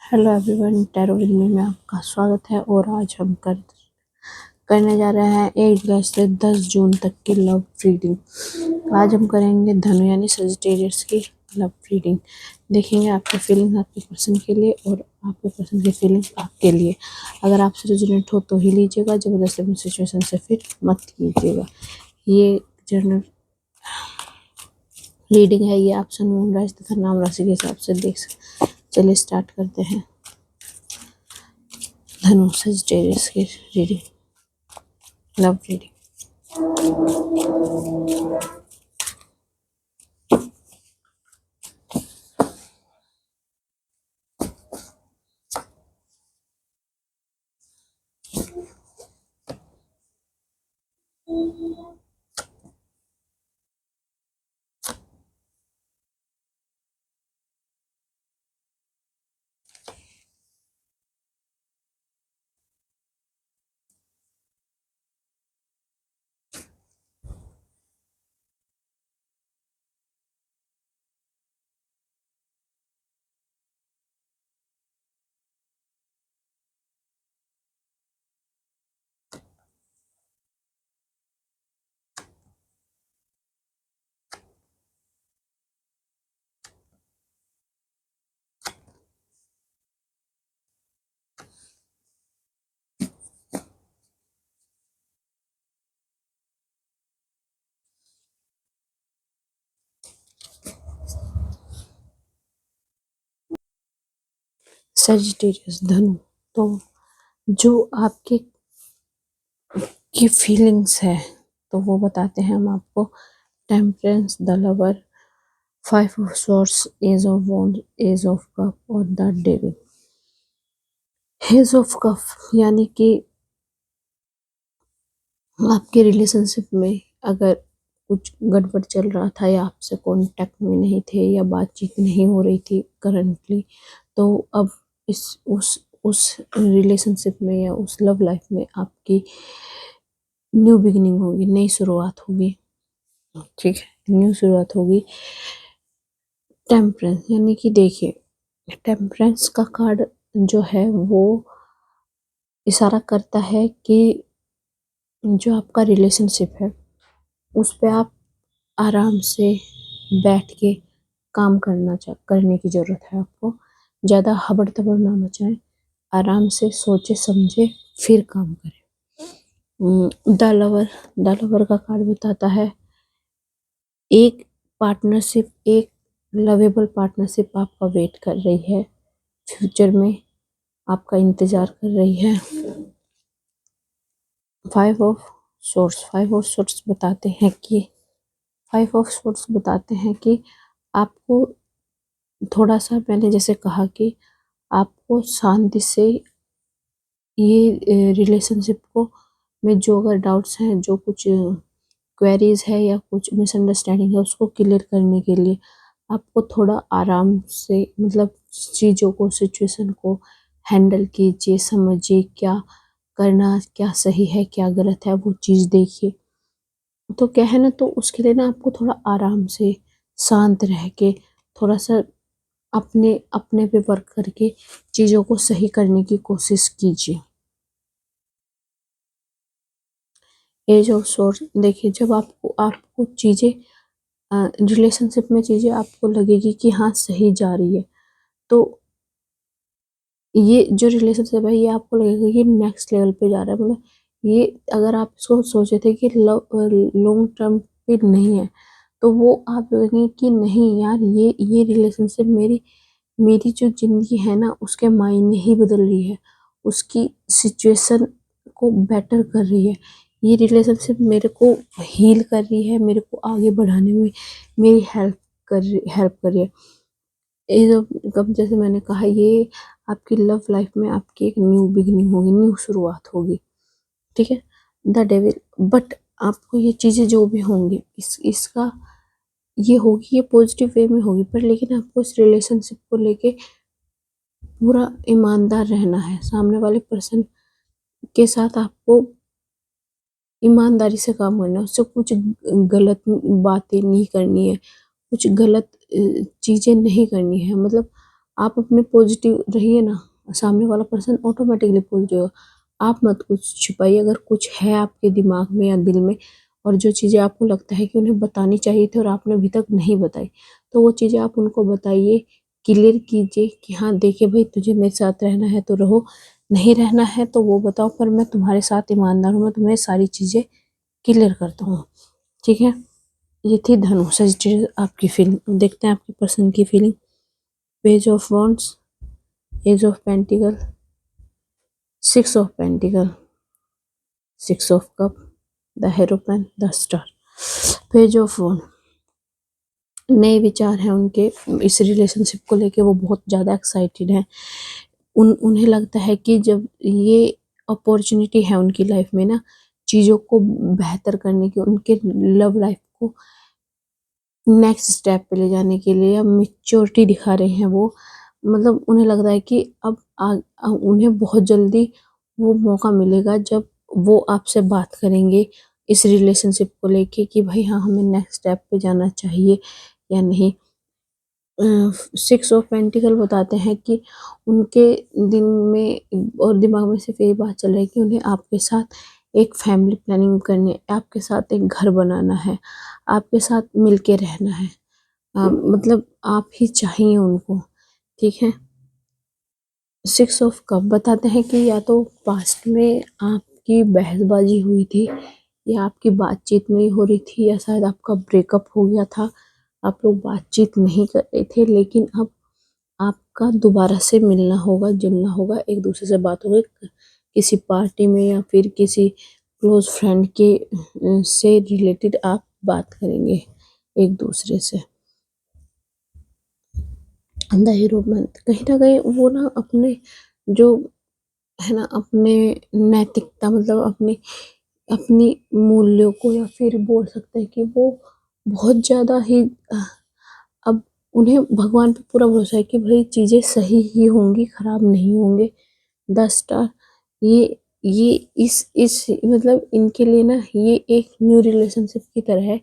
Hello everyone, tarot with me में आपका स्वागत है। और आज हम करने जा रहे हैं 1 जुलाई से 10 जून तक की लव रीडिंग। आज हम करेंगे धनु यानी सजिटेरियस की लव रीडिंग। देखेंगे आपकी फीलिंग आपके पर्सन के लिए और आपके पर्सन की फीलिंग आपके लिए। अगर आपसे रेजोनेट हो तो ही लीजिएगा, जबरदस्ती अपनी सिचुएशन से फिर मत कीजिएगा। ये जनरल रीडिंग है, ये आप सन मून राशि तथा नाम राशि के हिसाब से देख सकते। चलिए स्टार्ट करते हैं धनु सजिटेरियस की रीडिंग, लव रीडिंग। सजिटेरियस धनु, तो जो आपके की फीलिंग्स है तो वो बताते हैं हम आपको। Temperance, the lover, 5 of swords, ace of wand, ace of cup और the devil. Ace of cup यानी कि आपके रिलेशनशिप में अगर कुछ गड़बड़ चल रहा था या आपसे कांटेक्ट में नहीं थे या बातचीत नहीं हो रही थी करंटली, तो अब इस उस रिलेशनशिप में या उस लव लाइफ में आपकी न्यू बिगिनिंग होगी, नई शुरुआत होगी। ठीक है, न्यू शुरुआत होगी। टेम्परेंस यानी कि देखिए, टेम्परेंस का कार्ड जो है वो इशारा करता है कि जो आपका रिलेशनशिप है उस पे आप आराम से बैठ के काम करने की ज़रूरत है आपको। ज़्यादा हबड़ तबड़ ना मचाएं, आराम से सोचे समझे फिर काम करें। द लवर का कार्ड बताता है एक पार्टनरशिप, एक लवेबल पार्टनरशिप आपका वेट कर रही है, फ्यूचर में आपका इंतजार कर रही है। 5 ऑफ सोर्ट्स बताते हैं कि 5 ऑफ सोर्ट्स बताते हैं कि आपको थोड़ा सा, मैंने जैसे कहा कि आपको शांति से ये रिलेशनशिप को में जो अगर डाउट्स हैं, जो कुछ क्वेरीज है या कुछ मिसअंडरस्टैंडिंग है, उसको क्लियर करने के लिए आपको थोड़ा आराम से, मतलब चीज़ों को, सिचुएशन को हैंडल कीजिए, समझिए क्या करना, क्या सही है क्या गलत है, वो चीज़ देखिए। तो क्या है ना, तो उसके लिए ना आपको थोड़ा आराम से शांत रह के थोड़ा सा अपने अपने पे वर्क करके चीज़ों को सही करने की कोशिश कीजिए। एज ऑफ सोर्स, देखिए जब आपको आपको चीज़ें रिलेशनशिप में चीज़ें आपको लगेगी कि हाँ सही जा रही है, तो ये जो रिलेशनशिप है ये आपको लगेगा कि नेक्स्ट लेवल पे जा रहा है। मतलब ये अगर आप इसको सोचे थे कि लॉन्ग टर्म पे नहीं है, तो वो आप देखेंगे कि नहीं यार, ये रिलेशनशिप मेरी मेरी जो ज़िंदगी है ना उसके मायने ही बदल रही है, उसकी सिचुएशन को बेटर कर रही है। ये रिलेशनशिप मेरे को हील कर रही है, मेरे को आगे बढ़ाने में मेरी हेल्प कर रही है। ये जो कब, जैसे मैंने कहा, ये आपकी लव लाइफ में आपकी एक न्यू बिगिनिंग होगी, न्यू शुरुआत होगी। ठीक है, द डेविल। बट आपको ये चीज़ें जो भी होंगी इसका ये होगी, ये पॉजिटिव वे में होगी, पर लेकिन आपको इस रिलेशनशिप को लेके पूरा ईमानदार रहना है। सामने वाले पर्सन के साथ आपको ईमानदारी से काम करना है, उससे कुछ गलत बातें नहीं करनी है, कुछ गलत चीज़ें नहीं करनी है। मतलब आप अपने पॉजिटिव रहिए ना, सामने वाला पर्सन ऑटोमेटिकली पॉजिटिव होगा। आप मत कुछ छुपाइए, अगर कुछ है आपके दिमाग में या दिल में और जो चीज़ें आपको लगता है कि उन्हें बतानी चाहिए थी और आपने अभी तक नहीं बताई, तो वो चीज़ें आप उनको बताइए, क्लियर कीजिए कि हाँ देखिए भाई, तुझे मेरे साथ रहना है तो रहो, नहीं रहना है तो वो बताओ, पर मैं तुम्हारे साथ ईमानदार हूँ, मैं तुम्हें सारी चीज़ें क्लियर करता हूँ। ठीक है, ये थी धनु सजिटेरियस आपकी फीलिंग। देखते हैं आपकी पर्सन की feeling. Page of wands, ace of pentacle, six of pentacle, six of cup, the hierophant, the star. Page of wand, नए विचार हैं उनके इस रिलेशनशिप को लेके, वो बहुत ज़्यादा एक्साइटेड हैं। उन्हें लगता है कि जब ये अपॉर्चुनिटी है उनकी लाइफ में ना, चीज़ों को बेहतर करने की, उनके लव लाइफ को नेक्स्ट स्टेप पे ले जाने के लिए, अब मैच्योरिटी दिखा रहे हैं वो। मतलब उन्हें लग रहा है कि अब उन्हें बहुत जल्दी वो मौका मिलेगा जब वो आपसे बात करेंगे इस रिलेशनशिप को लेके कि भाई हाँ, हमें नेक्स्ट स्टेप पे जाना चाहिए या नहीं। सिक्स ऑफ पेंटिकल बताते हैं कि उनके दिन में और दिमाग में सिर्फ यही बात चल रही है कि उन्हें आपके साथ एक फैमिली प्लानिंग करनी है, आपके साथ एक घर बनाना है, आपके साथ मिलके रहना है। मतलब आप ही चाहिए उनको। ठीक है, सिक्स ऑफ कप बताते हैं कि या तो पास्ट में आपकी बहसबाजी हुई थी या आपकी बातचीत नहीं हो रही थी या शायद आपका ब्रेकअप हो गया था, आप लोग बातचीत नहीं कर रहे थे, लेकिन अब आपका दोबारा से मिलना होगा, जुलना होगा, एक दूसरे से बात होगी, किसी पार्टी में या फिर किसी क्लोज फ्रेंड के से रिलेटेड आप बात करेंगे एक दूसरे से। द हीरो मैन, कहीं ना कहीं वो ना अपने जो है ना, अपने नैतिकता, मतलब अपने अपनी मूल्यों को, या फिर बोल सकते हैं कि वो बहुत ज़्यादा ही अब उन्हें भगवान पे पूरा भरोसा है कि भाई चीज़ें सही ही होंगी, खराब नहीं होंगे। द स्टार, ये ये इस मतलब इनके लिए ना ये एक न्यू रिलेशनशिप की तरह है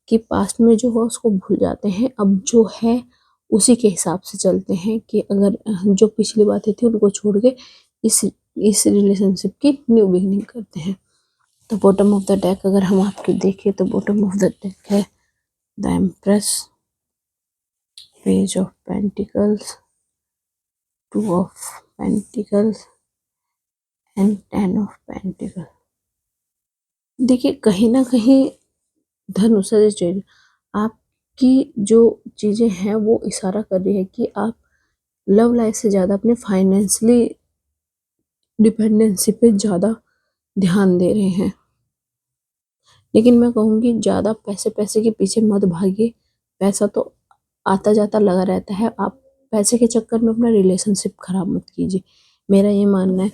कि पास्ट में जो हुआ उसको भूल जाते हैं, अब जो है उसी के हिसाब से चलते हैं कि अगर जो पिछली बातें थी उनको छोड़ के इस इस रिलेशनशिप की न्यू बिगिनिंग करते हैं। तो बॉटम ऑफ द डेक अगर हम आपके देखें तो बॉटम ऑफ द डेक है the empress, page of pentacles, two of pentacles and ten of pentacle. देखिए कहीं ना कहीं धनुष रजिस्ट्रेड आपकी जो चीज़ें हैं वो इशारा कर रही है कि आप लव लाइफ से ज़्यादा अपने फाइनेंशियली डिपेंडेंसी पे ज़्यादा ध्यान दे रहे हैं। लेकिन मैं कहूँगी ज़्यादा पैसे पैसे के पीछे मत भागिए, पैसा तो आता जाता लगा रहता है, आप पैसे के चक्कर में अपना रिलेशनशिप खराब मत कीजिए, मेरा ये मानना है।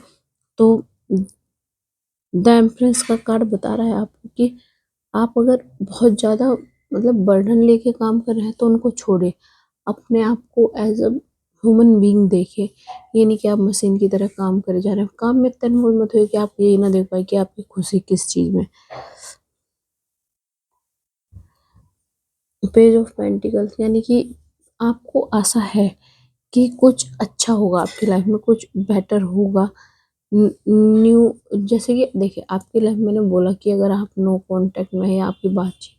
तो द एम्प्रेस का कार्ड बता रहा है आपको कि आप अगर बहुत ज़्यादा मतलब बर्डन लेके काम कर रहे हैं तो उनको छोड़े, अपने आप को एज अ ह्यूमन बीइंग देखे। ये नहीं कि आप मशीन की तरह काम करे जा रहे हैं, काम में इतना इन्वॉल्व मत हो कि आप ये ना देख पाए कि आपकी खुशी किस चीज़ में। पेज ऑफ पेंटिकल्स यानी कि आपको आशा है कि कुछ अच्छा होगा आपकी लाइफ में, कुछ बेटर होगा, न्यू। जैसे कि देखिए आपकी लाइफ में मैंने बोला कि अगर आप नो कांटेक्ट में है या आपकी बातचीत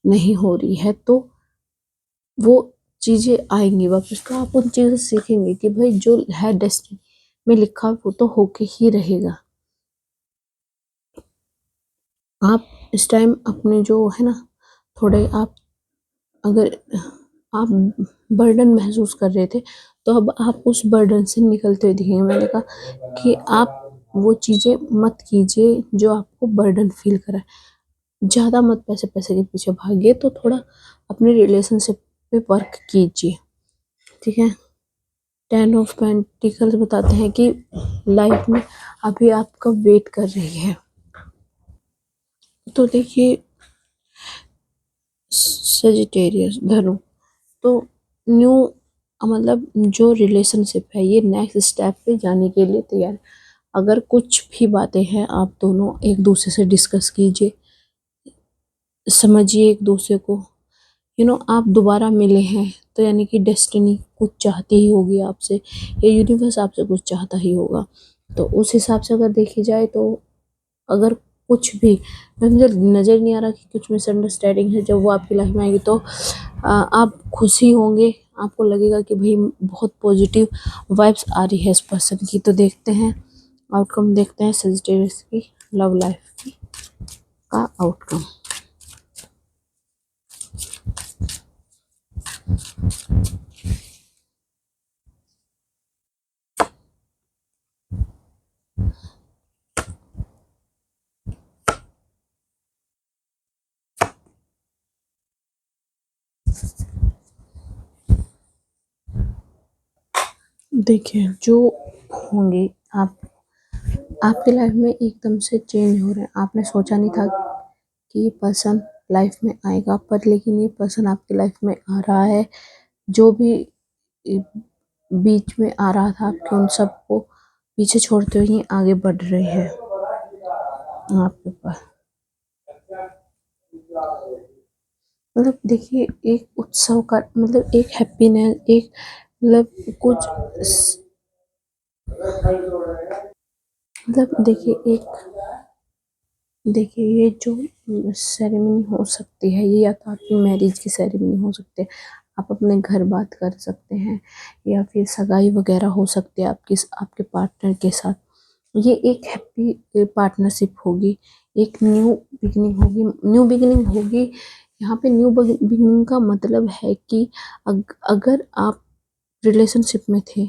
नहीं हो रही है तो वो चीज़ें आएंगी वापस, तो आप उन चीज़ों से सीखेंगे कि भाई जो है डेस्टिनी में लिखा वो तो होके ही रहेगा। आप इस टाइम अपने जो है ना, थोड़े आप अगर आप बर्डन महसूस कर रहे थे तो अब आप उस बर्डन से निकलते हुए दिखेंगे। मैंने कहा कि आप वो चीज़ें मत कीजिए जो आपको बर्डन फील कराए, ज़्यादा मत पैसे पैसे के पीछे भागिए, तो थोड़ा अपने रिलेशनशिप पे वर्क कीजिए। ठीक है, टेन ऑफ पेंटिकल्स बताते हैं कि लाइफ में अभी आपका वेट कर रही है। तो देखिए सजिटेरियस धनु, तो न्यू मतलब जो रिलेशनशिप है ये नेक्स्ट स्टेप पे जाने के लिए तैयार है। अगर कुछ भी बातें हैं आप दोनों एक दूसरे से डिस्कस कीजिए, समझिए एक दूसरे को। आप दोबारा मिले हैं तो यानी कि डेस्टिनी कुछ चाहती ही होगी आपसे, या यूनिवर्स आपसे कुछ चाहता ही होगा। तो उस हिसाब से अगर देखी जाए तो अगर कुछ भी, मुझे नज़र नहीं आ रहा कि कुछ मिसअंडरस्टैंडिंग है, जब वो आपकी लाइफ में आएगी तो आप खुश ही होंगे। आपको लगेगा कि भाई बहुत पॉजिटिव वाइब्स आ रही है इस पर्सन की। तो देखते हैं आउटकम, देखते हैं सजिटेरियस की लव लाइफ की का आउटकम। देखिए जो होंगे, आप आपकी लाइफ में एकदम से चेंज हो रहे हैं। आपने सोचा नहीं था कि ये पर्सन लाइफ में आएगा, पर लेकिन ये पर्सन आपकी लाइफ में आ रहा है। जो भी बीच में आ रहा था आपके, उन सबको पीछे छोड़ते हुए ये आगे बढ़ रहे हैं आपके पास। मतलब देखिए एक उत्सव का मतलब एक हैप्पीनेस, एक मतलब कुछ मतलब देखिए ये जो सेरेमनी हो सकती है, ये या तो आपकी मैरिज की सेरेमनी हो सकती है, आप अपने घर बात कर सकते हैं, या फिर सगाई वगैरह हो सकती है आपकी आपके पार्टनर के साथ। ये एक हैप्पी पार्टनरशिप होगी, एक न्यू बिगनिंग होगी, न्यू बिगनिंग होगी। यहाँ पे न्यू बिगनिंग का मतलब है कि अगर आप रिलेशनशिप में थे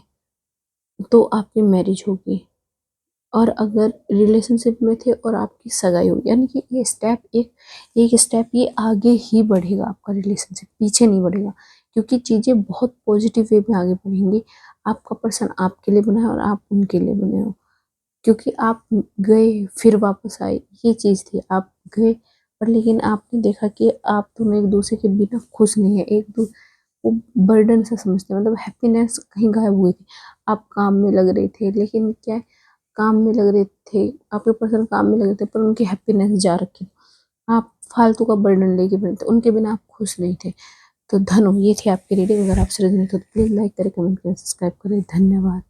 तो आपकी मैरिज होगी, और अगर रिलेशनशिप में थे और आपकी सगाई होगी, यानी कि ये स्टेप एक एक स्टेप ये आगे ही बढ़ेगा, आपका रिलेशनशिप पीछे नहीं बढ़ेगा, क्योंकि चीज़ें बहुत पॉजिटिव वे में आगे बढ़ेंगी। आपका पर्सन आपके लिए बना है और आप उनके लिए बने हो, क्योंकि आप गए फिर वापस आए, ये चीज़ थी। आप गए पर लेकिन आपने देखा कि आप दोनों एक दूसरे के बिना खुश नहीं है, एक दू वो बर्डन सा समझते हैं, मतलब हैप्पीनेस कहीं गायब हुई थी। आप काम में लग रहे थे, लेकिन क्या है, काम में लग रहे थे, आपके पर्सन काम में लगे थे, पर उनकी हैप्पीनेस जा रखी। आप फालतू का बर्डन लेके बने थे, उनके बिना आप खुश नहीं थे। तो धनो, ये थी आपकी रीडिंग। अगर आपसे रेजोनेट हो तो प्लीज़ लाइक करें, कमेंट करें, सब्सक्राइब करें। धन्यवाद।